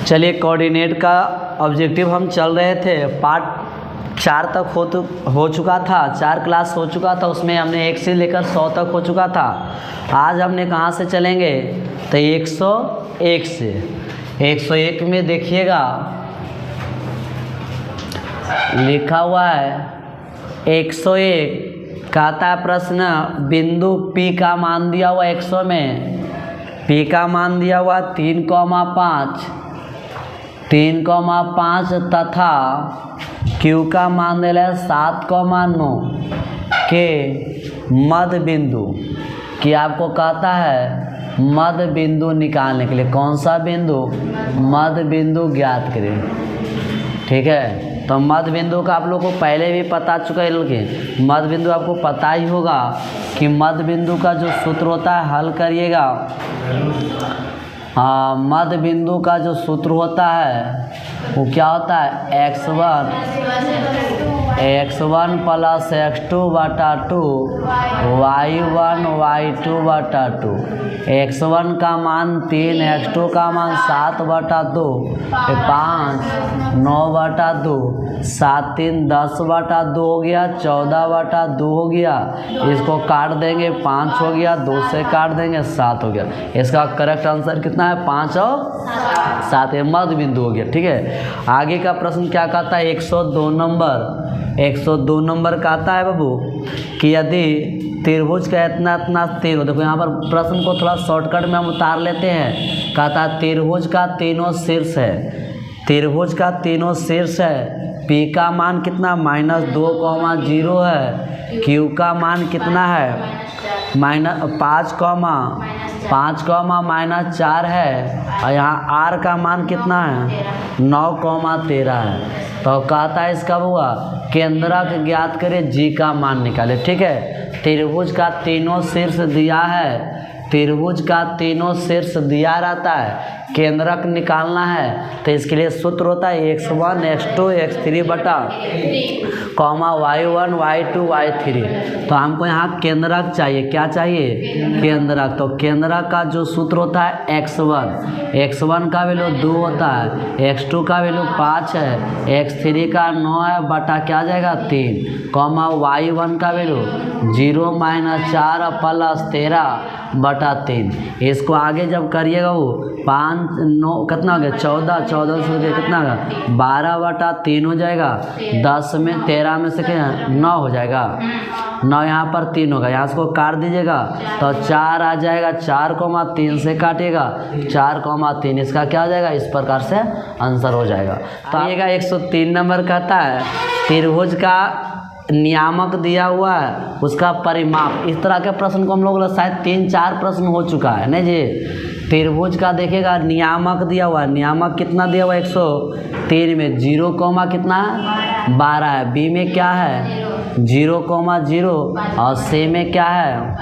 चलिए, कोऑर्डिनेट का ऑब्जेक्टिव हम चल रहे थे, पार्ट 4 तक हो चुका था, 4 क्लास हो चुका था, उसमें हमने 1 से लेकर 100 तक हो चुका था। आज हमने कहाँ से चलेंगे, तो 101 से। 101 में देखिएगा लिखा हुआ है 101, कहता है प्रश्न बिंदु P का मान दिया हुआ 100 में, P का मान दिया हुआ 3,5 तथा Q का मान दिया है 7,9 के मध्य बिंदु कि आपको कहता है मध्य बिंदु निकालने के लिए। कौन सा बिंदु? मध्य बिंदु ज्ञात करें। ठीक है, तो मध्य बिंदु का आप लोग को पहले भी पता चुका है कि मध्य बिंदु आपको पता ही होगा कि मध्य बिंदु का जो सूत्र होता है, हल करिएगा। हाँ, मध्य बिंदु का जो सूत्र होता है वो क्या होता है, x1 प्लस x2 बटा 2 y1 y2 बटा 2। x1 का मान 3, x2 का मान 7 बटा 2, 5 9 बटा 2, 7 3 10 बटा 2 हो गया, 14 बटा 2 हो गया। इसको काट देंगे, 5 हो गया, 2 से काट देंगे, 7 हो गया। इसका करेक्ट आंसर कितना है, 5 और 7, ये मध्य बिंदु हो गया। ठीक है, आगे का प्रश्न क्या कहता है, 102 नंबर कहता है बाबू कि यदि त्रिभुज का इतना तीर हो, देखो यहाँ पर प्रश्न को थोड़ा शॉर्टकट में हम उतार लेते हैं। कहता है त्रिभुज का तीनों शीर्ष है, त्रिभुज का तीनों शीर्ष है। P का मान कितना, -2,0 है। Q का मान कितना है, -5,-4 है। और यहाँ R का मान कितना है, 9,13 है। तो कहता है इसका हुआ केंद्रक ज्ञात करे, G का मान निकाले। ठीक है, त्रिभुज का तीनों शीर्ष दिया है, त्रिभुज का तीनों शीर्ष दिया रहता है, केंद्रक निकालना है। तो इसके लिए सूत्र होता है x1 x2 x3 बटा y1 y2 y3। तो हमको यहाँ केंद्रक चाहिए, क्या चाहिए, केंद्रक। तो केंद्रक का जो सूत्र होता है x1 का वैल्यू 2 होता है, x2 का वैल्यू 5 है, x3 का 9 है बटा क्या आ जाएगा 3, y1 का वैल्यू 0 - 4 + 13 बटा 3। इसको आगे जब करिएगा वो 5 9 कितना हो गया, 14 से कितना होगा, 12 बटा 3 हो जाएगा। 10 में 13 में से क्या 9 हो जाएगा, 9 यहाँ पर 3 होगा, यहाँ से को काट दीजिएगा तो 4 आ जाएगा। 4,3 से काटिएगा 4,3, इसका क्या हो जाएगा, इस प्रकार से आंसर हो जाएगा। तो आइएगा 103 नंबर कहता है त्रिभुज का नियामक दिया हुआ है, उसका परिमाप। इस तरह के प्रश्न को हम लोग शायद 3-4 प्रश्न हो चुका है नहीं जी। त्रिभुज का देखिएगा नियामक दिया हुआ है, नियामक कितना दिया हुआ है 103 में 0, कितना है 12 है, बी में क्या है 0,0 और सी में क्या है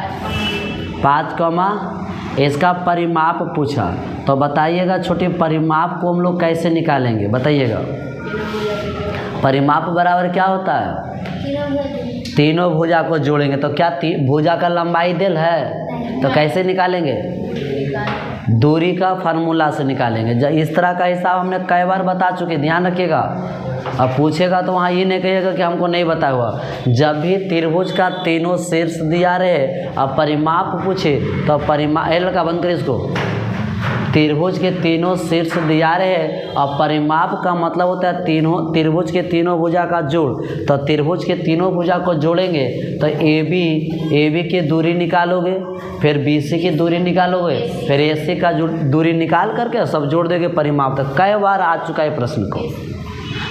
5, इसका परिमाप पूछा। तो बताइएगा छोटे परिमाप को हम लोग कैसे निकालेंगे, बताइएगा। परिमाप बराबर क्या होता है, तीनों भुजा को जोड़ेंगे। तो क्या भुजा का लंबाई दिल है, तो कैसे निकालेंगे, दूरी का फार्मूला से निकालेंगे। इस तरह का हिसाब हमने कई बार बता चुके, ध्यान रखिएगा। अब पूछेगा तो वहाँ ये नहीं कहिएगा कि हमको नहीं बताया हुआ। जब भी त्रिभुज का तीनों शीर्ष दिया रहे अब परिमाप पूछे तो परिमाप, लड़का बंद करिए इसको, त्रिभुज के तीनों शीर्ष दिया रहे और परिमाप का मतलब होता है त्रिभुज के तीनों भुजा का जोड़। तो त्रिभुज के तीनों भुजा को जोड़ेंगे तो AB की दूरी निकालोगे, फिर BC की दूरी निकालोगे, फिर AC का दूरी निकाल करके सब जोड़ देंगे परिमाप तक। कई बार आ चुका है प्रश्न को।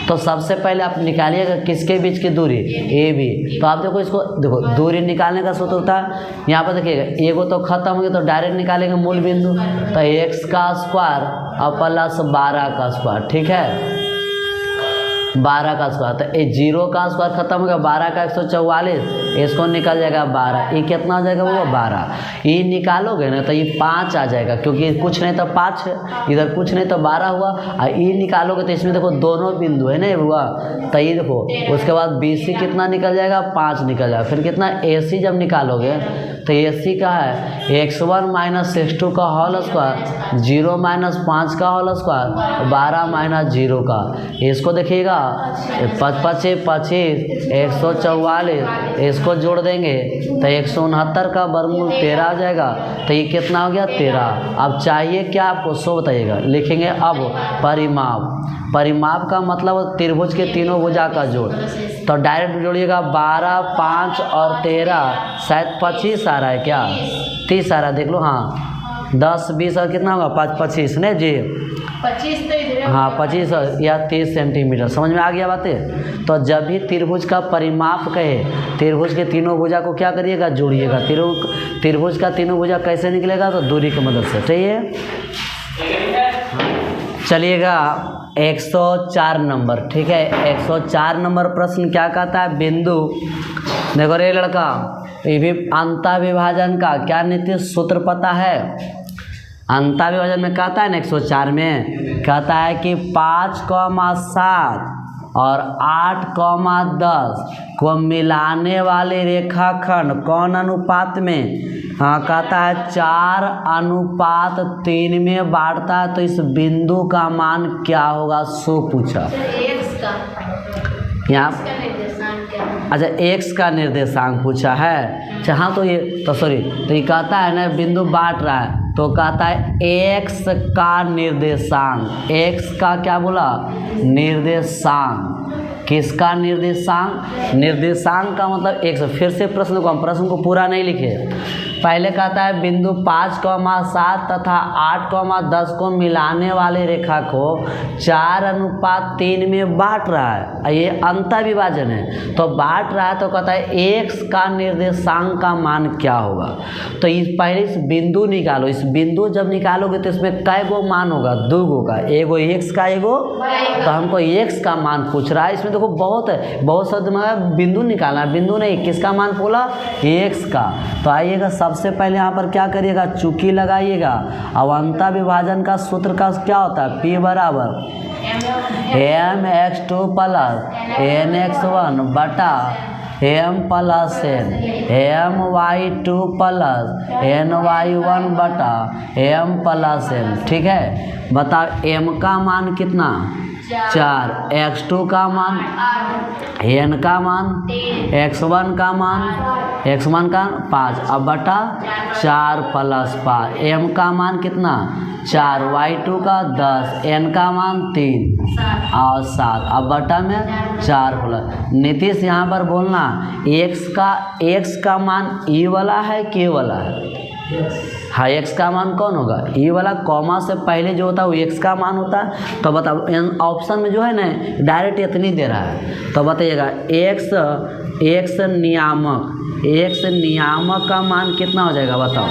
तो सबसे पहले आप निकालिएगा किसके बीच की दूरी, AB। तो आप देखो इसको, देखो दूरी निकालने का सूत्र होता है, यहाँ पर देखिएगा एगो तो खत्म हो गया तो डायरेक्ट निकालेंगे मूल बिंदु। तो x² और +12 का स्क्वायर। ठीक है, 12 का स्क्वायर, तो ये 0 का स्क्वायर खत्म हो गया, 12 का 144, इसको निकल जाएगा 12, ये कितना हो जाएगा वो 12, ये निकालोगे ना तो ये 5 आ जाएगा, क्योंकि कुछ नहीं तो 5 है, इधर कुछ नहीं तो 12 हुआ, और ये निकालोगे तो इसमें देखो दोनों बिंदु है ना हुआ, तो ये देखो उसके बाद BC कितना निकल जाएगा 5 निकल जाएगा, फिर कितना AC जब निकालोगे तो AC का है x1 माइनस x2 का होल स्क्वायर, 0 माइनस 5 का होल स्क्वायर, 12 माइनस 0 का, इसको देखिएगा 25 25 144, इसको जोड़ देंगे तो 169 का वर्गमूल 13 आ जाएगा, तो ये कितना हो गया 13। अब चाहिए क्या आपको सो बताइएगा, लिखेंगे अब परिमाप, परिमाप का मतलब त्रिभुज के तीनों भुजा का जोड़, तो डायरेक्ट जोड़िएगा 12 5 और 13, शायद 25 आ रहा है क्या 30 आ रहा है, देख लो, हाँ 10 20 और कितना होगा 5 25 नहीं जी 25 तो इधर, हाँ 25 या 30 सेंटीमीटर, समझ में आ गया बातें। तो जब भी त्रिभुज का परिमाप कहे, त्रिभुज के तीनों भुजा को क्या करिएगा जोड़िएगा, त्रिभुज का तीनों भुजा कैसे निकलेगा तो दूरी की मदद से, ठीक है। चलिएगा 104 नंबर, ठीक है, 104 नंबर प्रश्न क्या कहता है, बिंदु देखो रे लड़का, ये भी अंतःविभाजन का क्या नीति सूत्र पता है, अंतःविभाजन में कहता है ना 104 में कहता है कि 5,7 और 8,10 को मिलाने वाले रेखाखंड कौन अनुपात में, हाँ कहता है 4:3 में बांटता है, तो इस बिंदु का मान क्या होगा सो पूछा। x का यहाँ निर्देशांक क्या है? अच्छा x का निर्देशांक पूछा है, अच्छा हाँ तो ये तो सॉरी, तो ये कहता है ना बिंदु बांट रहा है, तो कहता है x का निर्देशांक, x का क्या बोला निर्देशांक, किसका निर्देशांक, निर्देशांक का मतलब x। फिर से प्रश्न को हम प्रश्न को पूरा नहीं लिखे, पहले कहता है बिंदु 5,7 तथा 8,10 को मिलाने वाले रेखा को 4:3 में बांट रहा है, ये अंतःविभाजन है, तो बांट रहा है, तो कहता है x का निर्देशांक का मान क्या होगा। तो इस पहले इस बिंदु निकालो, इस बिंदु जब निकालोगे तो इसमें कै गो मान होगा, 2 गो का, एगो x का एगो, तो हमको x का मान पूछ रहा है, इसमें देखो बहुत है, बहुत शब्द में बिंदु निकालना, बिंदु नहीं किसका मान बोला x का। तो आइएगा सबसे पहले यहाँ पर क्या करिएगा चुकी लगाइएगा, अब अंतःविभाजन का सूत्र का क्या होता है P बराबर mx2 प्लस nx1 बटा m plus n, my2 plus ny1 बटा m प्लस n, ठीक है। बताओ m का मान कितना 4, x2 का मान, n का मान, x1 का मान, x1 का 5, अब बटा 4 प्लस 5, m का मान कितना 4, y2 का 10, n का मान 3 और 7, अब बटा में 4 प्लस। नीतीश यहाँ पर बोलना x का मान e वाला है k वाला है, हाँ x का मान कौन होगा e वाला, कॉमा से पहले जो होता है वो x का मान होता है। तो बताओ ऑप्शन में जो है ना डायरेक्ट इतनी दे रहा है, तो बताइएगा x नियामक का मान कितना हो जाएगा बताओ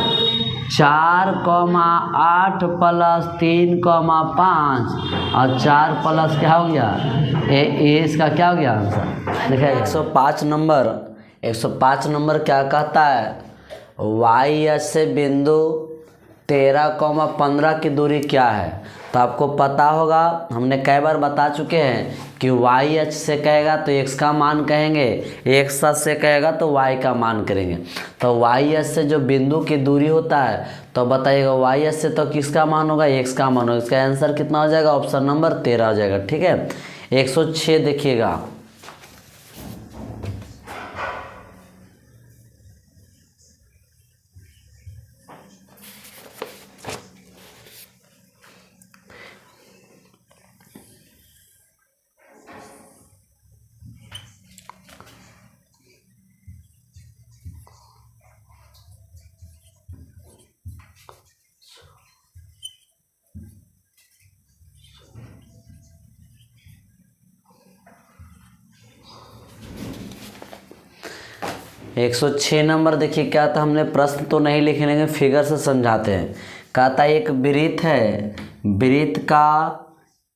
4,8 प्लस 3,5 और 4 प्लस क्या हो गया इसका क्या हो गया आंसर। देखिए 105 नंबर क्या कहता है, वाई एच से बिंदु 13,15 की दूरी क्या है। तो आपको पता होगा, हमने कई बार बता चुके हैं कि वाई एच से कहेगा तो x का मान कहेंगे, x से कहेगा तो y का मान करेंगे। तो वाई एच से जो बिंदु की दूरी होता है, तो बताइएगा वाई एच से तो किसका मान होगा x का मान होगा। इसका आंसर कितना हो जाएगा ऑप्शन नंबर 13 हो जाएगा, ठीक है। 106 देखिएगा, एक 106 नंबर देखिए क्या था, हमने प्रश्न तो नहीं लिखे लेकिन फिगर से समझाते हैं। कहता है एक वृत्त है, वृत्त का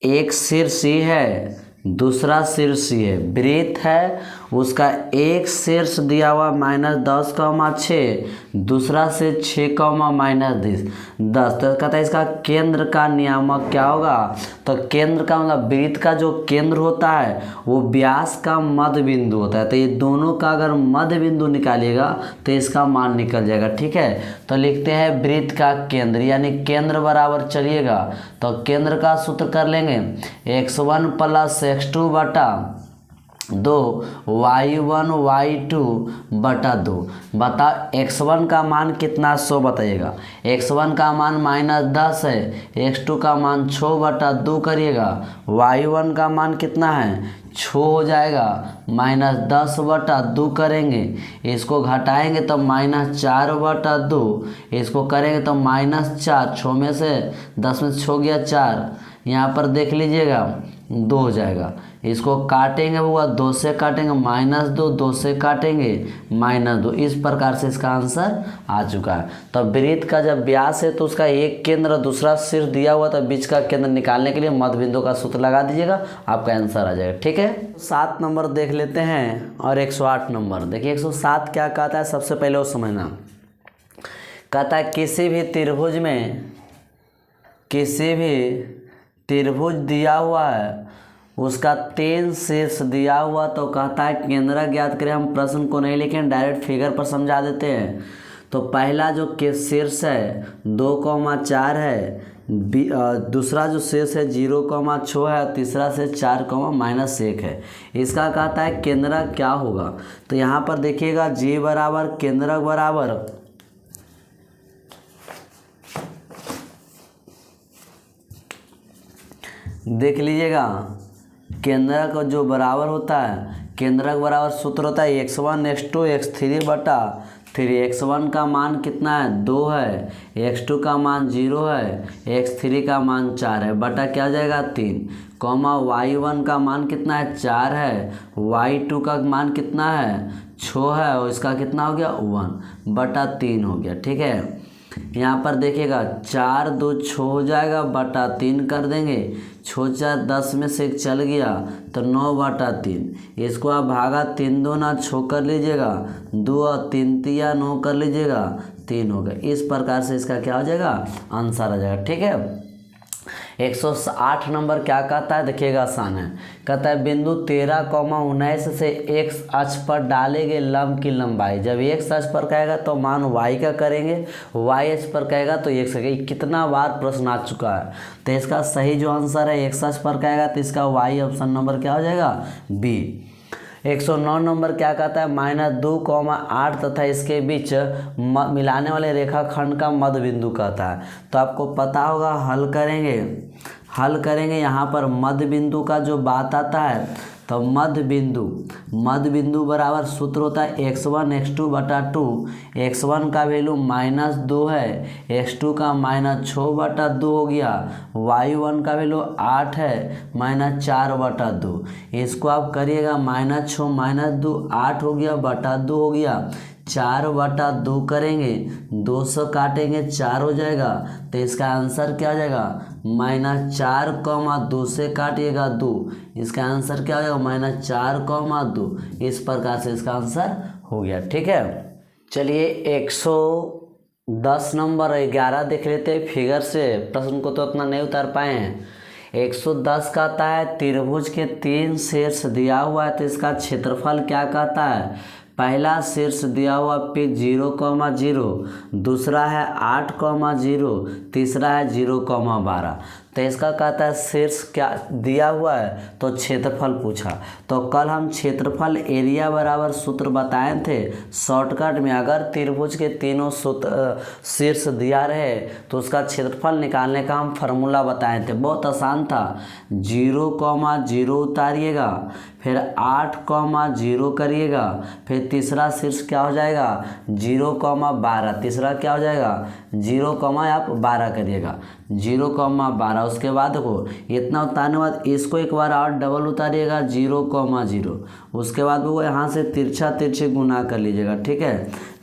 एक शीर्ष C है दूसरा शीर्ष ये वृत्त है, उसका एक शीर्ष दिया हुआ -10,6, दूसरा से 6,-10। तो कहता है इसका केंद्र का नियामक क्या होगा। तो केंद्र का मतलब वृत्त का जो केंद्र होता है वो व्यास का मध्य बिंदु होता है। तो ये दोनों का अगर मध्य बिंदु निकालिएगा तो इसका मान निकल जाएगा। ठीक है, तो लिखते हैं वृत्त का केंद्र, यानी केंद्र बराबर चलिएगा तो केंद्र का सूत्र कर लेंगे x1 + x2 बटा 2 y1 y2 बटा 2। बता x1 का मान कितना 100 बताइएगा। x1 का मान -10 है, x2 का मान 6 बटा 2 करिएगा, y1 का मान कितना है 6 हो जाएगा, -10 बटा 2 करेंगे, इसको घटाएंगे तो -4 बटा 2, इसको करेंगे तो -4, 6 में से 10 में से 6 गया 4, यहाँ पर देख लीजिएगा 2 हो जाएगा। इसको काटेंगे वो 2 से काटेंगे -2, 2 से काटेंगे -2। इस प्रकार से इसका आंसर आ चुका है। तो वृत्त का जब व्यास है तो उसका एक केंद्र दूसरा शीर्ष दिया हुआ, तो बीच का केंद्र निकालने के लिए मध्य बिंदु का सूत्र लगा दीजिएगा, आपका आंसर आ जाएगा। ठीक है, 7 नंबर देख लेते हैं और 108 नंबर। देखिए 107 क्या कहता है, सबसे पहले वो समझना। कहता है किसी भी त्रिभुज दिया हुआ है, उसका 3 शीर्ष दिया हुआ, तो कहता है केंद्र ज्ञात करें। हम प्रश्न को नहीं लिखें, डायरेक्ट फिगर पर समझा देते हैं। तो पहला जो के शीर्ष है 2,4 है, दूसरा जो शीर्ष है 0,6 है, तीसरा से 4,-1 है। इसका कहता है केंद्र क्या होगा। तो यहाँ पर देखिएगा G बराबर केंद्र बराबर देख लीजिएगा, केंद्र का जो बराबर होता है, केंद्र का बराबर सूत्र होता है x1 x2 x3 बटा 3। x1 का मान कितना है 2 है, x2 का मान 0 है, x3 का मान 4 है, बटा क्या जाएगा 3, y1 का मान कितना है 4 है, y2 का मान कितना है 6 है, और इसका कितना हो गया 1 बटा 3 हो गया। ठीक है, यहाँ पर देखिएगा 4 2 6 हो जाएगा, बटा 3 कर देंगे, 6 4 10 में से 1 चल गया तो 9 बटा 3। इसको आप भागा 3 2 ना 6 कर लीजिएगा, 2 और 3 तिया 9 कर लीजिएगा, 3 हो गया। इस प्रकार से इसका क्या हो जाएगा आंसर आ जाएगा। ठीक है, 108 नंबर क्या कहता है, देखिएगा आसान है। कहता है बिंदु 13,19 से x अक्ष पर डाले गए लंब की लंबाई। जब x अक्ष पर कहेगा तो मान y का करेंगे, y अक्ष पर कहेगा तो x का। कितना बार प्रश्न आ चुका है, तो इसका सही जो आंसर है x अक्ष पर कहेगा तो इसका y ऑप्शन नंबर क्या हो जाएगा बी। 109 नंबर क्या कहता है, -2,8 तथा इसके बीच मिलाने वाले रेखाखंड का मध्य बिंदु कहता है। तो आपको पता होगा, हल करेंगे यहाँ पर मध्य बिंदु का जो बात आता है, तो मध्य बिंदु बराबर सूत्र होता है x1 x2 बटा 2। x1 का वैल्यू -2 है, x2 का -6 बटा 2 हो गया, y1 का वैल्यू 8 है, -4 बटा 2। इसको आप करिएगा -6 -2 8 हो गया बटा 2 हो गया, 4 बटा 2 करेंगे, 2 से काटेंगे 4 हो जाएगा। तो इसका आंसर क्या हो जाएगा -4, 2 से काटिएगा 2, इसका आंसर क्या हो जाएगा -4, 2। इस प्रकार से इसका आंसर हो गया। ठीक है, चलिए 110 नंबर 11 देख लेते हैं फिगर से। प्रश्न को तो उतना नहीं उतार पाए हैं। 110 कहता है त्रिभुज के 3 शीर्ष दिया हुआ है, तो इसका क्षेत्रफल क्या कहता है। पहला शीर्ष दिया हुआ पे 0,0, दूसरा है 8,0, तीसरा है 0,12। तो इसका कहता है शीर्ष क्या दिया हुआ है, तो क्षेत्रफल पूछा। तो कल हम क्षेत्रफल एरिया बराबर सूत्र बताए थे शॉर्टकट में। अगर त्रिभुज के तीनों शीर्ष दिया रहे तो उसका क्षेत्रफल निकालने का हम फार्मूला बताए थे, बहुत आसान था। 0,0 उतारिएगा, फिर 8,0 करिएगा, फिर तीसरा शीर्ष क्या हो जाएगा 0,12, तीसरा क्या हो जाएगा 0,12 करिएगा, 0,12। उसके बाद देखो इतना उतारने के बाद इसको एक बार और डबल उतारिएगा 0,0। उसके बाद वो यहाँ से तिरछे गुना कर लीजिएगा। ठीक है,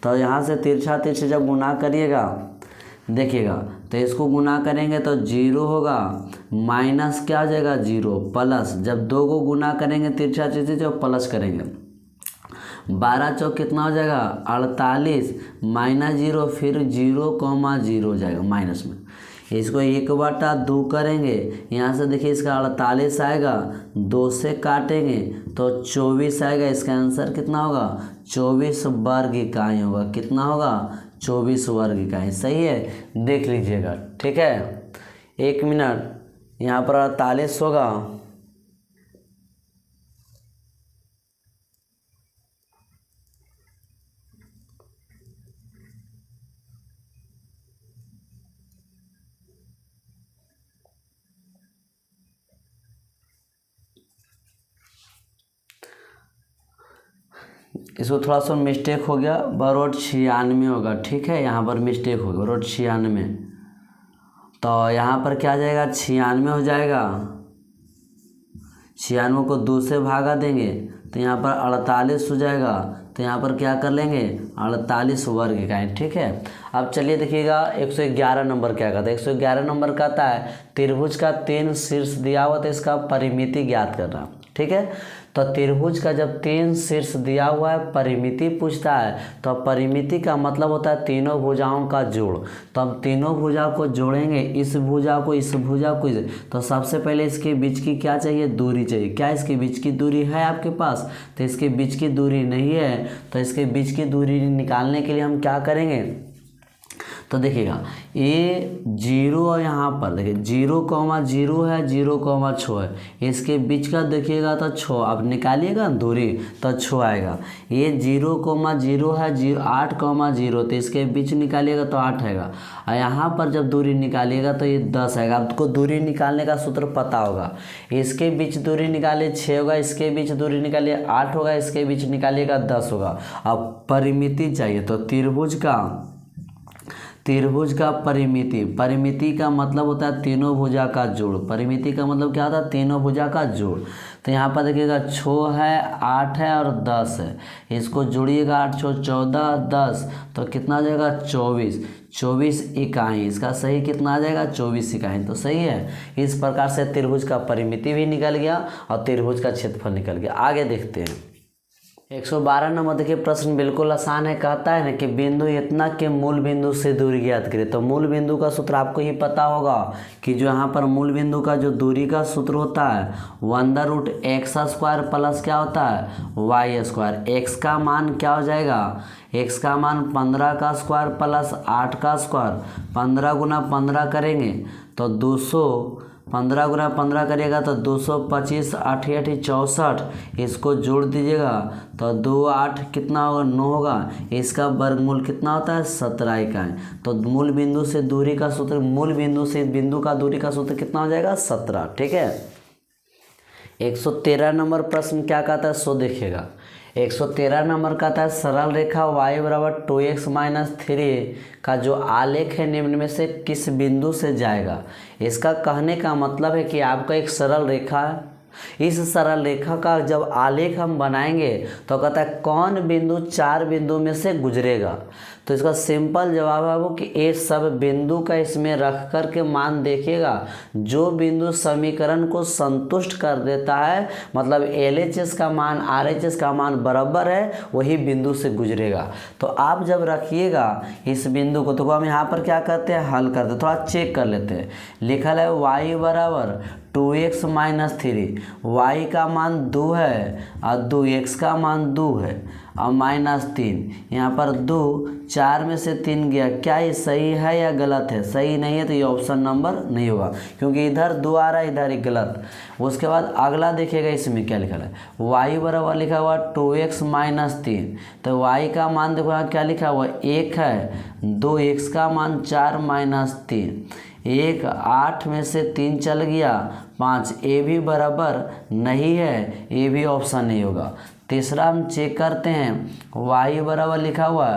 तो यहाँ से तिरछे जब गुना करिएगा देखिएगा तो इसको गुना करेंगे तो 0 होगा, माइनस क्या हो जाएगा 0, प्लस जब 2 को गुना करेंगे तिरछा तिरछी जो प्लस करेंगे 12 चौक कितना हो जाएगा 48, माइनस 0 फिर 0,0 हो जाएगा माइनस में। इसको 1/2 करेंगे, यहाँ से देखिए इसका 48 आएगा, 2 से काटेंगे तो 24 आएगा। इसका आंसर कितना होगा 24 वर्ग इकाई होगा। कितना होगा 24 वर्ग इकाई। सही है, देख लीजिएगा। ठीक है, 1 मिनट, यहाँ पर 48 होगा, इसको थोड़ा सा मिस्टेक हो गया, बरोड 96 होगा। ठीक है, यहाँ पर मिस्टेक होगा, बरोड 96, तो यहाँ पर क्या आ जाएगा 96 हो जाएगा। 96 को 2 से भागा देंगे तो यहाँ पर 48 हो जाएगा। तो यहाँ पर क्या कर लेंगे 48 वर्ग इकाई। ठीक है, अब चलिए देखिएगा 111 नंबर क्या कहता है। 111 नंबर कहता है त्रिभुज का 3 शीर्ष दिया हुआ तो इसका परिमिति ज्ञात करना। ठीक है, तो त्रिभुज का जब 3 शीर्ष दिया हुआ है, परिमिति पूछता है, तो परिमिति का मतलब होता है तीनों भुजाओं का जोड़। तो हम तीनों भुजा को जोड़ेंगे, इस भुजा को इस भुजा को तो सबसे पहले इसके बीच की क्या चाहिए दूरी चाहिए। क्या इसके बीच की दूरी है आपके पास? तो इसके बीच की दूरी नहीं है, तो इसके बीच की दूरी निकालने के लिए हम क्या करेंगे, तो देखिएगा ये 0 और यहाँ पर देखिए 0,0 है, 0,6 है, इसके बीच का देखिएगा तो 6, अब निकालिएगा दूरी तो 6 आएगा। ये 0,0 है, 8,0, तो इसके बीच निकालिएगा तो 8 आएगा। और यहाँ पर जब दूरी निकालिएगा तो ये 10 आएगा। आपको दूरी निकालने का सूत्र पता होगा, इसके बीच दूरी निकालिए 6 होगा, इसके बीच दूरी निकालिए 8 होगा, इसके बीच निकालिएगा 10 होगा। अब परिमिति चाहिए, तो त्रिभुज का परिमिति का मतलब होता है तीनों भुजा का जोड़। परिमिति का मतलब क्या होता है तीनों भुजा का जोड़। तो यहाँ पर देखिएगा 6 है, 8 है और 10 है, इसको जोड़िएगा 8 6 14 10, तो कितना आ जाएगा 24 इकाई। इसका सही कितना आ जाएगा 24 इकाई। तो सही है, इस प्रकार से त्रिभुज का परिमिति भी निकल गया और त्रिभुज का क्षेत्रफल निकल गया। आगे देखते हैं 112 नंबर। देखिए प्रश्न बिल्कुल आसान है, कहता है ना कि बिंदु इतना के मूल बिंदु से दूरी ज्ञात करें। तो मूल बिंदु का सूत्र आपको ही पता होगा कि जो यहाँ पर मूल बिंदु का जो दूरी का सूत्र होता है 1√x² प्लस क्या होता है y²। x का मान क्या हो जाएगा, x का मान 15 का स्क्वायर प्लस 8 का स्क्वायर, 15 गुना 15 करेंगे तो 200, 15 गुना 15 करिएगा तो 225, 8 8 64, इसको जोड़ दीजिएगा तो 2 8 कितना होगा 9 होगा। इसका वर्गमूल कितना होता है 17 इकाई। तो मूल बिंदु से दूरी का सूत्र, मूल बिंदु से बिंदु का दूरी का सूत्र कितना हो जाएगा 17। ठीक है, 113 नंबर प्रश्न क्या कहता है सो देखिएगा। 113 नंबर कहता है सरल रेखा y बराबर 2x - 3 का जो आलेख है निम्न में से किस बिंदु से जाएगा। इसका कहने का मतलब है कि आपका एक सरल रेखा है, इस सरल रेखा का जब आलेख हम बनाएंगे तो कहता है कौन बिंदु 4 बिंदु में से गुजरेगा। तो इसका सिंपल जवाब है वो कि ये सब बिंदु का इसमें रख कर के मान देखिएगा, जो बिंदु समीकरण को संतुष्ट कर देता है, मतलब LHS का मान RHS का मान बराबर है, वही बिंदु से गुजरेगा। तो आप जब रखिएगा इस बिंदु को, तो हम यहाँ पर क्या करते हैं हल करते हैं, थोड़ा चेक कर लेते हैं। लिखा है y बराबर 2x - 3, y का मान 2 है और 2x का मान 2 है और -3, यहाँ पर 2 4 में से 3 गया। क्या ये सही है या गलत है? सही नहीं है तो ये ऑप्शन नंबर नहीं होगा, क्योंकि इधर 2 आ रहा है, इधर ही गलत। उसके बाद अगला देखिएगा इसमें क्या लिखा है, y बराबर लिखा हुआ 2x - 3, तो y का मान देखो यहाँ क्या लिखा हुआ 1 है, 2x का मान 4 - 3, 1 8 में से 3 चल गया 5, ए भी बराबर नहीं है, ये भी ऑप्शन नहीं होगा। तीसरा हम चेक करते हैं, y बराबर लिखा हुआ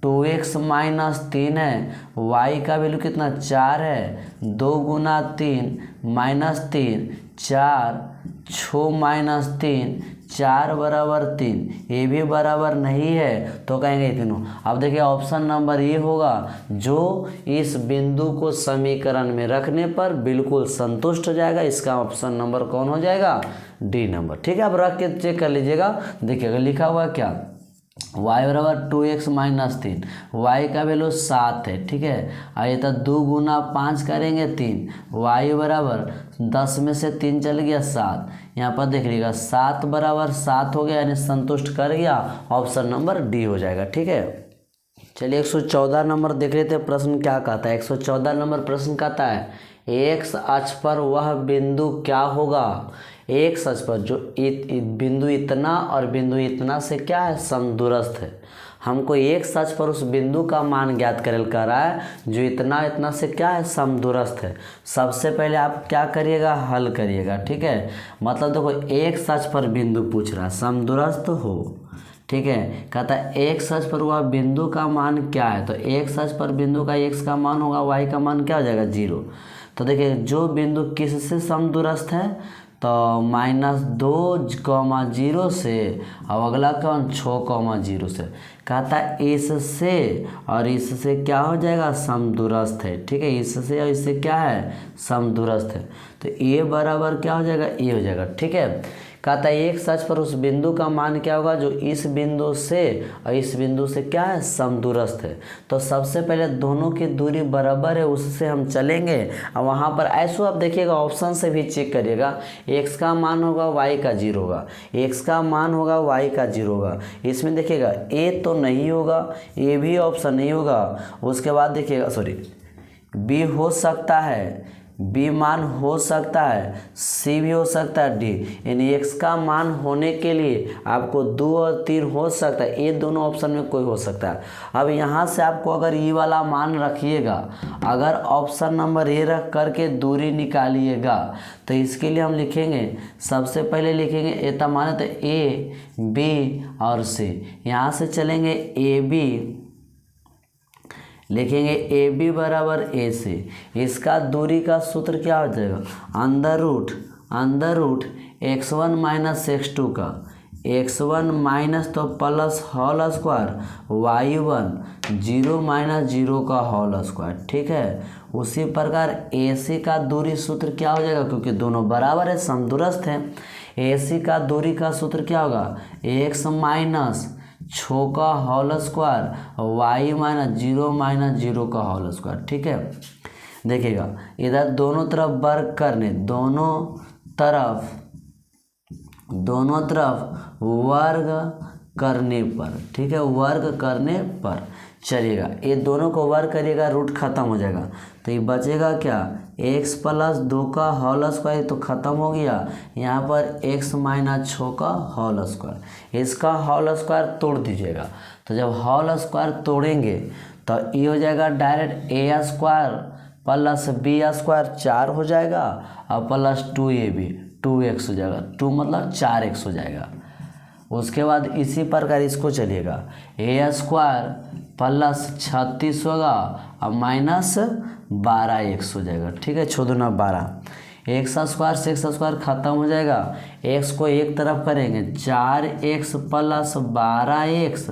2x - 3 है, y का वैल्यू कितना 4 है, 2 गुना 3 -3 4, 6 - 3 4 बराबर 3, ये भी बराबर नहीं है तो कहेंगे तीनों। अब देखिए ऑप्शन नंबर ये होगा जो इस बिंदु को समीकरण में रखने पर बिल्कुल संतुष्ट हो जाएगा, इसका ऑप्शन नंबर कौन हो जाएगा? D number. ठीक है, अब रख के चेक कर लीजिएगा। देखिएगा लिखा हुआ क्या, y बराबर 2x माइनस 3, वाई का वैल्यू 7 है। ठीक है, आइए तो 2 गुना 5 करेंगे 3, y बराबर 10 में से 3 चल गया 7, यहाँ पर देख लीजिएगा 7 बराबर 7 हो गया, यानी संतुष्ट कर गया, ऑप्शन नंबर डी हो जाएगा। ठीक है, चलिए 114 नंबर देख लेते हैं प्रश्न क्या कहता है। 114 नंबर प्रश्न कहता है एक्स अक्ष पर वह बिंदु क्या होगा? एक्स अक्ष पर जो बिंदु इतना और बिंदु इतना से क्या है? समदूरस्थ है। हमको एक्स अक्ष पर उस बिंदु का मान ज्ञात करेल कर रहा है जो इतना इतना से क्या है? समदूरस्थ है। सबसे पहले आप क्या करिएगा? हल करिएगा। ठीक है, मतलब देखो एक्स अक्ष पर बिंदु पूछ रहा है, समदूरस्थ हो। ठीक है, कहता है एक्स अक्ष पर वह बिंदु का मान क्या है? तो एक्स अक्ष पर बिंदु का एक्स का मान होगा, वाई का मान क्या हो जाएगा? 0। तो देखिए जो बिंदु किससे समदूरस्थ है? तो -2,0 से, और अगला कौन? 6,0 से। कहता है इससे और इससे क्या हो जाएगा? समदूरस्थ है। ठीक है, इससे और इससे क्या है? समदूरस्थ है। तो ए बराबर क्या हो जाएगा? ए हो जाएगा। ठीक है, कहता है एक सच पर उस बिंदु का मान क्या होगा जो इस बिंदु से और इस बिंदु से क्या है? समदूरस्थ है। तो सबसे पहले दोनों की दूरी बराबर है, उससे हम चलेंगे और वहाँ पर ऐसो आप देखिएगा ऑप्शन से भी चेक करिएगा। एक्स का मान होगा, वाई का 0 होगा, एक्स का मान होगा, वाई का 0 होगा। इसमें देखिएगा ए तो नहीं होगा, ए भी ऑप्शन नहीं होगा। उसके बाद देखिएगा सॉरी बी हो सकता है, बी मान हो सकता है, सी भी हो सकता है, डी। यानी एक्स का मान होने के लिए आपको 2 और 3 हो सकता है, ये दोनों ऑप्शन में कोई हो सकता है। अब यहाँ से आपको अगर ये वाला मान रखिएगा, अगर ऑप्शन नंबर ए रख करके दूरी निकालिएगा तो इसके लिए हम लिखेंगे, सबसे पहले लिखेंगे ए तो माने तो ए बी और सी। यहाँ से चलेंगे ए बी, लिखेंगे ए बी बराबर ए सी। इसका दूरी का सूत्र क्या हो जाएगा? Under root x1 minus x2 का, x1 माइनस तो plus whole square, y1 0 minus 0 का होल स्क्वायर। ठीक है, उसी प्रकार ए सी का दूरी सूत्र क्या हो जाएगा? क्योंकि दोनों बराबर है, समदूरस्थ है। ए सी का दूरी का सूत्र क्या होगा? x माइनस 6 का होल स्क्वायर, वाई माइनस 0 का होल स्क्वायर। ठीक है, देखिएगा इधर दोनों तरफ वर्ग करने, दोनों तरफ वर्ग करने पर, ठीक है, वर्ग करने पर चलिएगा, ये दोनों को वर्ग करिएगा, रूट खत्म हो जाएगा। तो ये बचेगा क्या? x प्लस 2 का होल स्क्वायर तो ख़त्म हो गया, यहाँ पर x माइनस 6 का होल स्क्वायर। इसका होल स्क्वायर तोड़ दीजिएगा, तो जब होल स्क्वायर तोड़ेंगे तो ये हो जाएगा direct a square plus b square 4 हो जाएगा और प्लस 2ab 2x हो जाएगा, 2 मतलब 4x हो जाएगा। उसके बाद इसी प्रकार इसको चलिएगा, a स्क्वायर प्लस 36 होगा और माइनस 12x हो जाएगा। ठीक है, 6 दूना 12, एक्स स्क्वायर से एक्स स्क्वायर खत्म हो जाएगा, x को एक तरफ करेंगे 4x प्लस 12x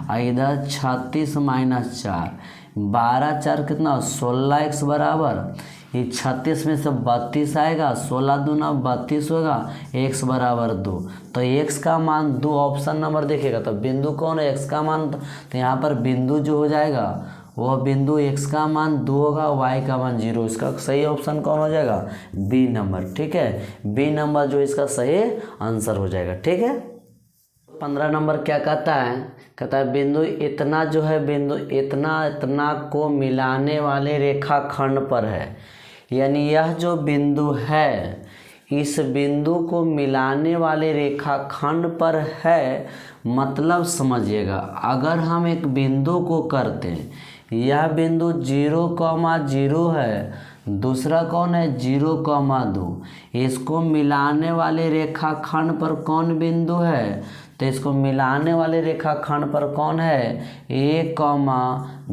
और इधर 36 माइनस 4, 12 4 कितना? 16x बराबर, ये 36 में से 32 आएगा, 16 दूना 32 होगा, x बराबर 2। तो x का मान 2, ऑप्शन नंबर देखिएगा तो बिंदु कौन है? x का मान, तो यहाँ पर बिंदु जो हो जाएगा वह बिंदु x का मान 2 होगा, y का मान 0। इसका सही ऑप्शन कौन हो जाएगा? B number. ठीक है, बी नंबर जो इसका सही आंसर हो जाएगा। ठीक है, 15 नंबर क्या कहता है? कहता है बिंदु इतना जो है, बिंदु इतना को मिलाने वाले रेखाखंड पर है। यानी यह जो बिंदु है, इस बिंदु को मिलाने वाले रेखाखंड पर है। मतलब समझिएगा, अगर हम एक बिंदु को करते हैं, यह बिंदु 0,0 है, दूसरा कौन है? 0,2। इसको मिलाने वाले रेखाखंड पर कौन बिंदु है? तो इसको मिलाने वाले रेखाखंड पर कौन है? a,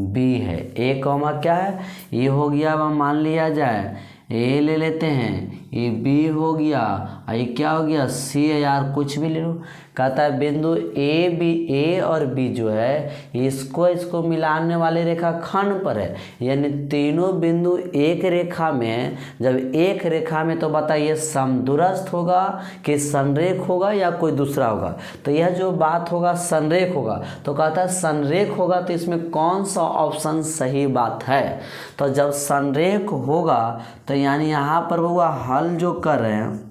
b है। a, क्या है? ये हो गया। अब मान लिया जाए a ले लेते हैं, ये बी हो गया और ये क्या हो गया सी है यार, कुछ भी ले लो। कहता है बिंदु ए और बी जो है इसको मिलाने वाले रेखा खंड पर है, यानी तीनों बिंदु एक रेखा में, जब एक रेखा में तो बताइए समदूरस्थ होगा कि संरेख होगा या कोई दूसरा होगा। तो यह जो बात होगा संरेख होगा, तो कहता है संरेख होगा तो इसमें कौन सा ऑप्शन सही बात है। तो जब संरेख होगा तो यानी यहाँ पर हुआ हल जो कर रहे हैं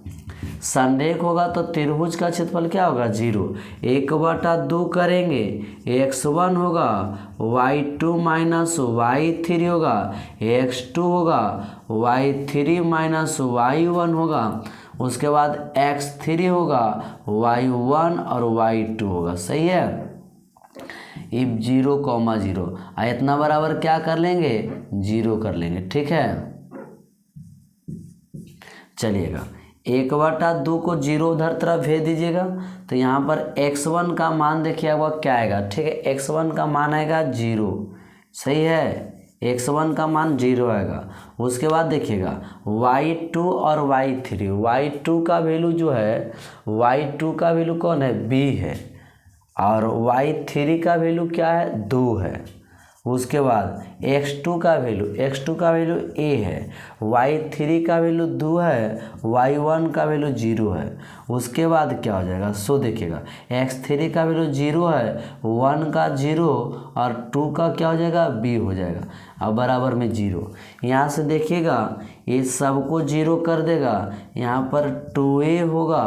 संरेख होगा तो त्रिभुज का क्षेत्रफल क्या होगा 0, 1/2 करेंगे x1 होगा, y2 माइनस y3 होगा, x2 होगा, y3 माइनस y1 होगा, उसके बाद x3 होगा, y1 और y2 होगा। सही है। इफ 0,0 इतना बराबर क्या कर लेंगे 0 कर लेंगे। ठीक है, चलिएगा 1/2 को 0 उधर तरफ भेज दीजिएगा तो यहाँ पर x1 का मान देखिए वह क्या आएगा। ठीक है, x1 का मान आएगा 0। सही है, x1 का मान 0 आएगा। उसके बाद देखिएगा y2 और y2 का वैल्यू जो है y2 का वैल्यू कौन है b है और y3 का वैल्यू क्या है 2 है। उसके बाद x2 का वैल्यू a है, y3 का वैल्यू 2 है, y1 का वैल्यू 0 है। उसके बाद क्या हो जाएगा सो देखिएगा x3 का वैल्यू 0 है, 1 का 0 और 2 का क्या हो जाएगा b हो जाएगा। अब बराबर में 0, यहाँ से देखिएगा ये सबको 0 कर देगा, यहाँ पर 2a होगा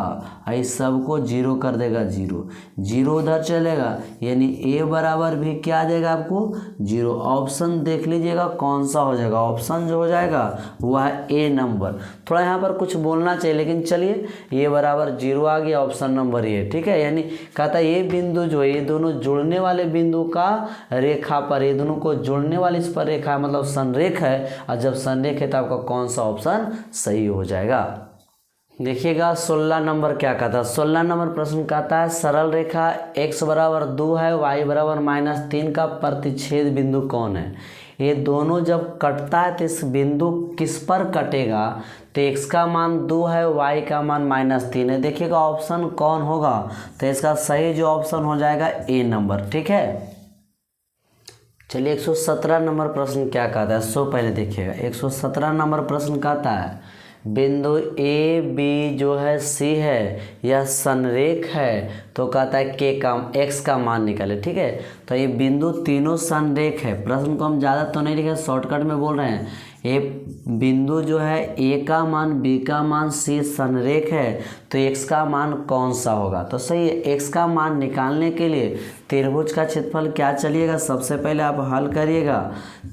और इस सबको 0 कर देगा 0 उधर चलेगा, यानी a बराबर भी क्या आ जाएगा आपको 0। ऑप्शन देख लीजिएगा कौन सा हो जाएगा। ऑप्शन जो हो जाएगा वह है ए नंबर। थोड़ा यहाँ पर कुछ बोलना चाहिए लेकिन चलिए ये बराबर 0 आ गया, ऑप्शन नंबर ये। ठीक है, यानी कहता है ये बिंदु जो है ये दोनों जुड़ने वाले बिंदु का रेखा पर, ये दोनों को जोड़ने वाले इस पर रेखा मतलब संरेख है, और जब संरेख है तो आपका कौन सा ऑप्शन सही हो जाएगा। देखिएगा 16 नंबर क्या कहता है। 16 नंबर प्रश्न कहता है सरल रेखा x बराबर 2 है, y बराबर -3 का प्रतिच्छेद बिंदु कौन है। ये दोनों जब कटता है तो इस बिंदु किस पर कटेगा, तो x का मान 2 है, y का मान -3 है। देखिएगा ऑप्शन कौन होगा, तो इसका सही जो ऑप्शन हो जाएगा ए नंबर। ठीक है, चलिए 117 नंबर प्रश्न क्या कहता है सो पहले देखिएगा। 117 नंबर प्रश्न कहता है बिंदु ए बी जो है सी है यह संरेख है, तो कहता है के का एक्स का मान निकाले। ठीक है, तो ये बिंदु तीनों संरेख है। प्रश्न को हम ज़्यादा तो नहीं लिखे, शॉर्टकट में बोल रहे हैं। ये बिंदु जो है ए का मान बी का मान सी संरेख है, तो एक्स का मान कौन सा होगा। तो सही है, एक्स का मान निकालने के लिए त्रिभुज का क्षेत्रफल क्या चलिएगा, सबसे पहले आप हल करिएगा।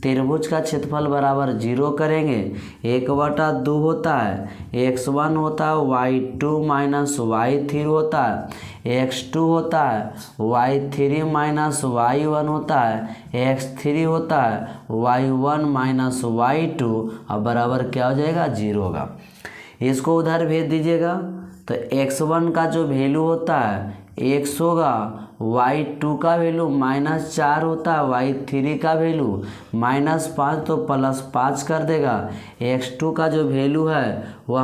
त्रिभुज का क्षेत्रफल बराबर 0 करेंगे, 1/2 होता है, x1 होता है, y2 माइनस y3 होता है, x2 होता है, y3 माइनस y1 होता है, x3 होता है, y1 माइनस y2 और बराबर क्या हो जाएगा 0 होगा। इसको उधर भेज दीजिएगा तो x1 का जो वैल्यू होता है x होगा, y2 का वैल्यू -4 होता है, y3 का वैल्यू -5 तो +5 कर देगा। x2 का जो वैल्यू है वह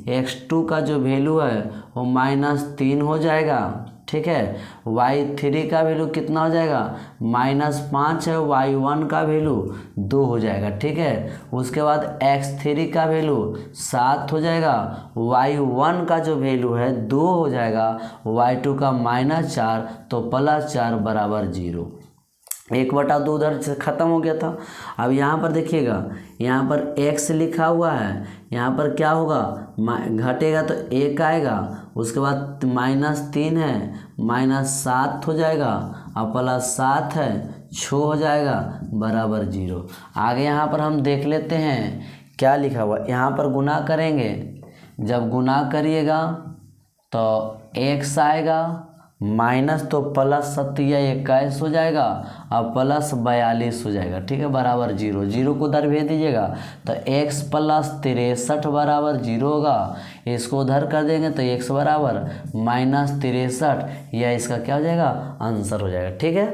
x2 का जो वैल्यू है वो -3 हो जाएगा। ठीक है, y3 का वैल्यू कितना हो जाएगा -5 है, y1 का वैल्यू 2 हो जाएगा। ठीक है, उसके बाद x3 का वैल्यू 7 हो जाएगा, y1 का जो वैल्यू है 2 हो जाएगा, y2 का -4 तो +4 बराबर 0। 1/2 उधर से ख़त्म हो गया था। अब यहाँ पर देखिएगा, यहाँ पर x लिखा हुआ है, यहाँ पर क्या होगा घटेगा तो 1 आएगा, उसके बाद -3 है, -7 हो जाएगा और +7 है 6 हो जाएगा बराबर 0। आगे यहाँ पर हम देख लेते हैं क्या लिखा हुआ। यहाँ पर गुना करेंगे, जब गुना करिएगा तो x आएगा, माइनस तो +7 या 21 हो जाएगा और +42 हो जाएगा। ठीक है, बराबर 0 को उधर भेज दीजिएगा तो x +63 बराबर 0 होगा। इसको उधर कर देंगे तो x बराबर -63 या इसका क्या हो जाएगा आंसर हो जाएगा। ठीक है,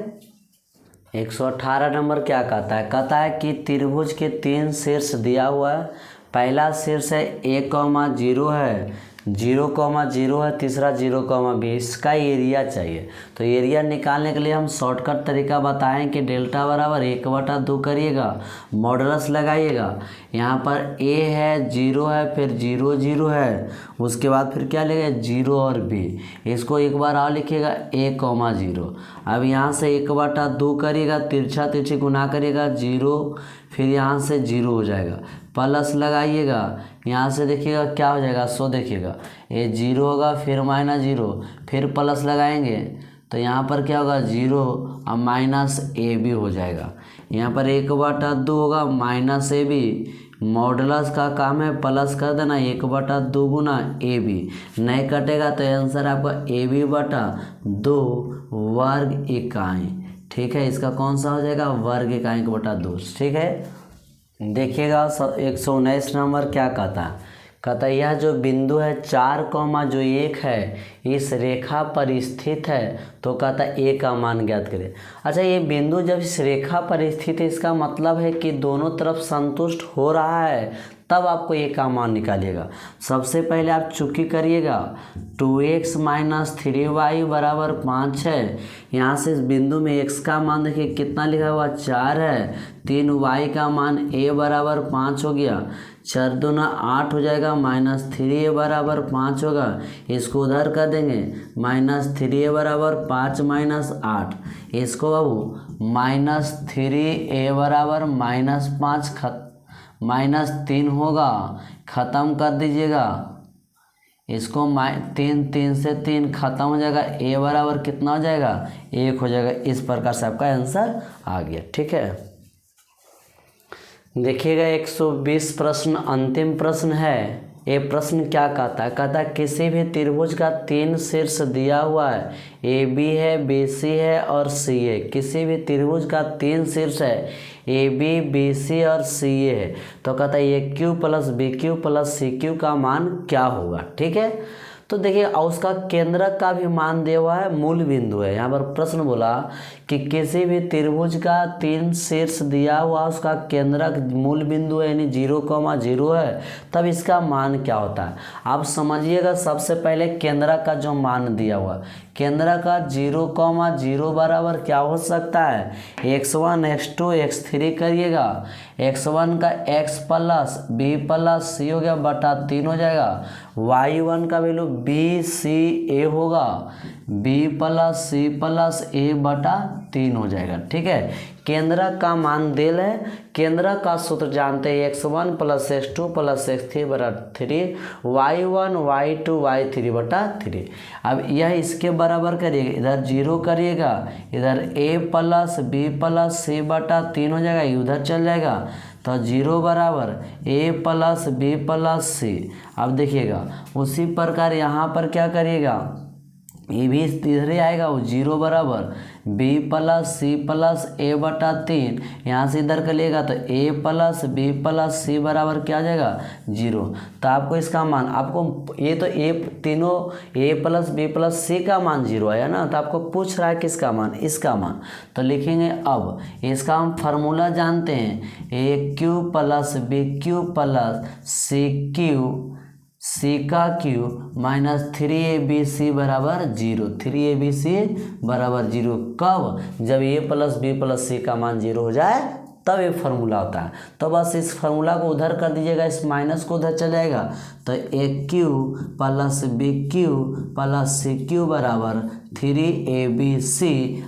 118 नंबर क्या कहता है, कहता है कि त्रिभुज के 3 शीर्ष दिया हुआ है, पहला शीर्ष है a,0 है, 0,0 है, तीसरा 0,b, इसका एरिया चाहिए। तो एरिया निकालने के लिए हम शॉर्टकट तरीका बताएं कि डेल्टा बराबर 1/2 करिएगा, मॉडुलस लगाइएगा। यहाँ पर a है, 0 है, फिर 0 0 है, उसके बाद फिर क्या लेगा 0 और b, इसको एक बार और लिखिएगा a,0। अब यहाँ से 1/2 करिएगा, तिरछा तिरछी गुना करिएगा, 0, फिर यहाँ से 0 हो जाएगा, प्लस लगाइएगा, यहाँ से देखिएगा क्या हो जाएगा, सो देखिएगा ये 0 होगा, फिर -0, फिर प्लस लगाएंगे तो यहाँ पर क्या होगा 0 और -ab हो जाएगा। यहाँ पर 1/2 होगा -ab, मॉडुलस का काम है प्लस कर देना, 1/2 गुना ab, नहीं कटेगा तो आंसर आपका ab/2 वर्ग इकाई। ठीक है, इसका कौन सा हो जाएगा वर्ग इकाई 1/2। ठीक है, देखिएगा 119 नंबर क्या कहता है यह जो बिंदु है 4,1 है इस रेखा पर स्थित है, तो कहता है ए का मान ज्ञात करें। अच्छा, ये बिंदु जब इस रेखा पर स्थित है इसका मतलब है कि दोनों तरफ संतुष्ट हो रहा है, तब आपको ए का मान निकालिएगा। सबसे पहले आप चुकी करिएगा, 2x - 3y बराबर 5 है। यहाँ से इस बिंदु में x का मान देखिए कितना लिखा हुआ 4 है, 3y का मान a बराबर 5 हो गया, 4 दूना 8 हो जाएगा, -3a बराबर 5 होगा, इसको उधर कर देंगे, -3a बराबर 5 - 8, इसको बाबू -3a बराबर -5 -3 होगा, ख़त्म कर दीजिएगा इसको, 3 से 3 ख़त्म हो जाएगा, a बराबर कितना हो जाएगा 1 हो जाएगा। इस प्रकार से आपका आंसर आ गया। ठीक है, देखिएगा 120 प्रश्न अंतिम प्रश्न है। ये प्रश्न क्या कहता है किसी भी त्रिभुज का 3 शीर्ष दिया हुआ है, AB है, BC है और C है। किसी भी त्रिभुज का 3 शीर्ष है, AB, BC और CA है, तो कहता है AQ + BQ + CQ का मान क्या होगा। ठीक है, तो देखिए और उसका केंद्रक का भी मान दिया हुआ है, मूल बिंदु है। यहाँ पर प्रश्न बोला कि किसी भी त्रिभुज का 3 शीर्ष दिया हुआ उसका केंद्रक मूल बिंदु है यानी 0,0 है, तब इसका मान क्या होता है आप समझिएगा। सबसे पहले केंद्रक का जो मान दिया हुआ, केंद्रक का 0,0 बराबर क्या हो सकता है x1 x2 x3 करिएगा, x1 का x + b + c हो गया बटा 3 हो जाएगा, y1 का वैल्यू b c a होगा, b + c + a बटा 3 हो जाएगा। ठीक है, केंद्रक का मान दिल है, केंद्रक का सूत्र जानते हैं x1 + x2 + x3 बराबर 3, y1 y2 y3 बटा 3। अब यह इसके बराबर करिएगा, इधर 0 करिएगा, इधर a + b + c बटा 3 हो जाएगा, उधर चल जाएगा, तो 0 बराबर a + b + c। अब देखिएगा उसी प्रकार यहाँ पर क्या करिएगा, ये भी इधर ही आएगा, वो 0 बराबर b + c + a बटा 3, यहाँ से इधर करिएगा तो a + b + c बराबर क्या आ जाएगा 0। तो आपको इसका मान, आपको ये तो तीनों a + b + c का मान 0 आया ना, तो आपको पूछ रहा है किसका मान, इसका मान। तो लिखेंगे अब इसका हम फार्मूला जानते हैं, AQ + BQ + CQ c का q -3abc बराबर 0, 3abc बराबर 0। कब, जब a + b + c का मान 0 हो जाए तब ये फार्मूला होता है। तो बस इस फार्मूला को उधर कर दीजिएगा, इस माइनस को उधर चल जाएगा, तो AQ + BQ + CQ बराबर 3abc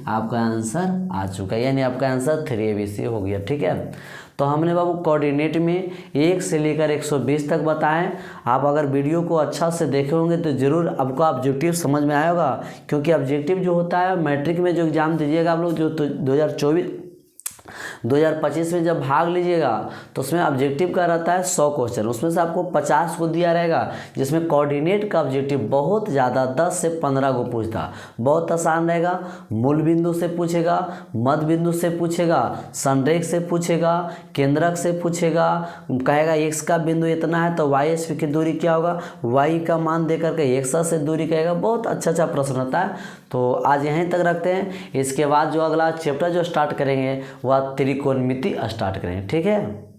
आपका आंसर आ चुका है, यानी आपका आंसर 3abc हो गया। ठीक है, तो हमने बाबू कोऑर्डिनेट में 1 से लेकर 120 तक बताएं। आप अगर वीडियो को अच्छा से देखे होंगे तो ज़रूर आपको ऑब्जेक्टिव समझ में आया होगा, क्योंकि ऑब्जेक्टिव जो होता है मैट्रिक में जो एग्ज़ाम दीजिएगा आप लोग, जो 2025 में जब भाग लीजिएगा तो उसमें ऑब्जेक्टिव का रहता है 100 क्वेश्चन, उसमें से आपको 50 को दिया रहेगा, जिसमें कोऑर्डिनेट का ऑब्जेक्टिव बहुत ज़्यादा 10 से 15 को पूछता, बहुत आसान रहेगा। मूल बिंदु से पूछेगा, मध्य बिंदु से पूछेगा, संरेख से पूछेगा, केंद्रक से पूछेगा, कहेगा x का बिंदु इतना है तो y अक्ष की दूरी क्या होगा, y का मान दे करके x से दूरी कहेगा। बहुत अच्छा प्रश्न होता है। तो आज यहीं तक रखते हैं, इसके बाद जो अगला चैप्टर जो स्टार्ट करेंगे वह त्रिकोणमिति स्टार्ट करेंगे। ठीक है।